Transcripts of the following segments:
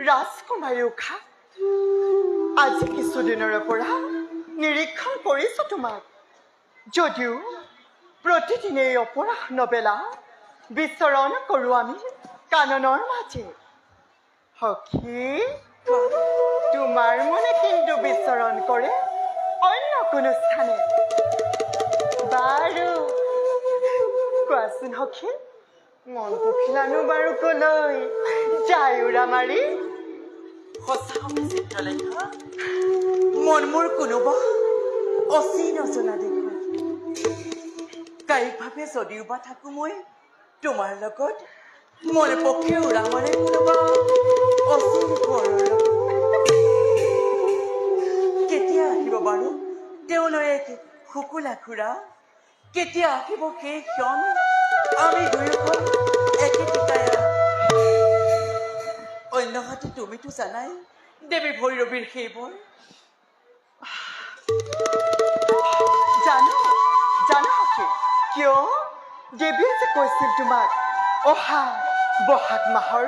ৰাজকুমাৰী উষা, আজি কিছুদিনৰে পৰা নিৰীক্ষণ কৰিছো তোমাক। যদিও প্ৰতিদিনে অপৰাহ্ন বেলা বিচৰণ কৰোঁ আমি কাননৰ মাজে। সখী, তোমাৰ মনে কিন্তু বিচৰণ কৰে অন্য কোনো স্থানে। বাৰু কোৱাচোন সখী, মন পখিলানো বাৰু কলৈ যায় উৰা মাৰি? সঁচা চিত্ৰলেখা, মন মোৰ কোনোবা অচিন নজনা দেখোন। কায়িকভাৱে যদিও বা থাকোঁ মই তোমাৰ লগত, মন পক্ষে উৰা মাৰে কোনোবা অচিন ঘৰৰ লগত। কেতিয়া আহিব বাৰু তেওঁলৈ শুকুলা খুৰা? কেতিয়া আহিব সেই ক্ষণ আমি দুয়োখন একে টিকায়া? অন্যহাতে তুমিতো জানাই দেৱী ভৈৰৱীৰ সেইবোৰ। জানো সখী, কিয় দেৱীয়ে যে কৈছিল তোমাক অহা বহাগ মাহৰ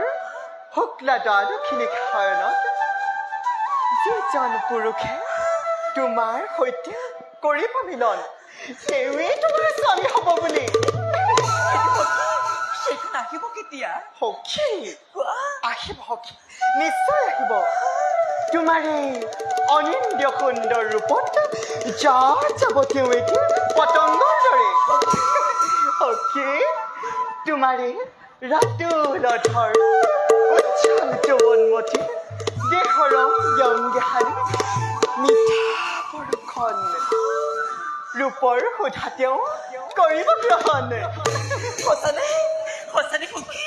শুক্লা দ্বাদশী নিশায়নত যিজন পুৰুষে তোমাৰ সৈতে কৰিব মিলন, তেওঁৱেই তোমাৰ স্বামী হ'ব বুলি। সেইখন আহিব কেতিয়া? সখী আহিব, সখী নিশ্চয় আহিব। তোমাৰ এই অনিন্দ্য সুন্দৰ ৰূপত যা যাব তেওঁ এতিয়া পতংগৰ দৰে। সখী, তোমাৰ এই ৰাতুল অধৰ উজ্জ্বল যৌৱনমতী দেহৰ অংগে হাৰি মিঠা বৰষণ ৰূপৰ সোধা তেওঁ কৰিব গ্ৰহণ সঁচানে সঁচানে সখী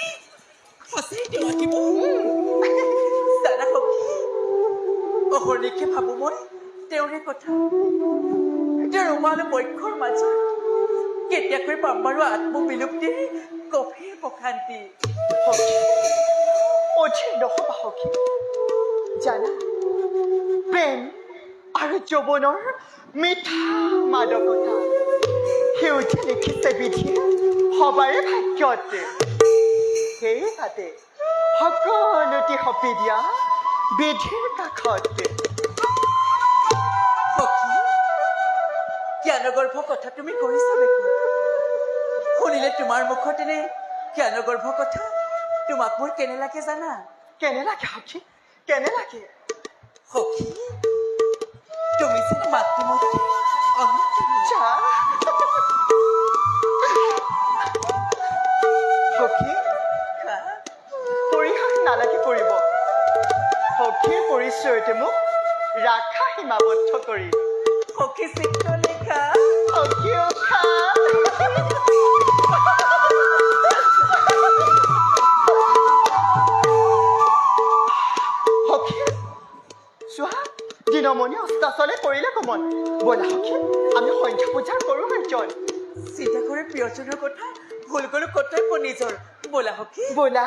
সঁচাই তেওঁ আহিব জানা সখী অহৰ্নিশে ভাবোঁ মই তেওঁৰে কথা তেওঁৰ ৰোমালো বক্ষৰ মাজত কেতিয়াকৈ পাম বাৰু আত্মবিলুপ্তিৰ গভীৰ প্ৰশান্তি সখী অধীৰ নহবা সখী জানা প্ৰেম আৰু যৌৱনৰ মিঠা মাদকতা সেউজী লিখিছে বিধিয়ে সবাৰে ভাগ্যত সেই তাতে সকলোটি সপি দিয়া বিধিৰ কাষত সখী জ্ঞানগৰ্ভ কথা তুমি কৈছা দেখোন শুনিলে তোমাৰ মুখত এনে জ্ঞানগৰ্ভ কথা তোমাক মোৰ কেনে লাগে জানা কেনে লাগে সখী কেনে লাগে সখী তুমি যেন মাতৃমূৰ্তি যা সখী পৰিহাস নালাগে কৰিব সখীৰ পৰিচয়তে মোক ৰাখা সীমাবদ্ধ কৰি সখী চিত্ৰলেখা সখী উঠা সখী চোৱা দিনমণি অস্তাচলে কৰিলে কমন ব'লা সখী আমি সংখ্যা পূজাৰ কৰোঁ অৰ্জন চিন্তা কৰি প্ৰিয়জনৰ কথা ভুল কৰোঁ কতই নিজৰ ব'লা সখী ব'লা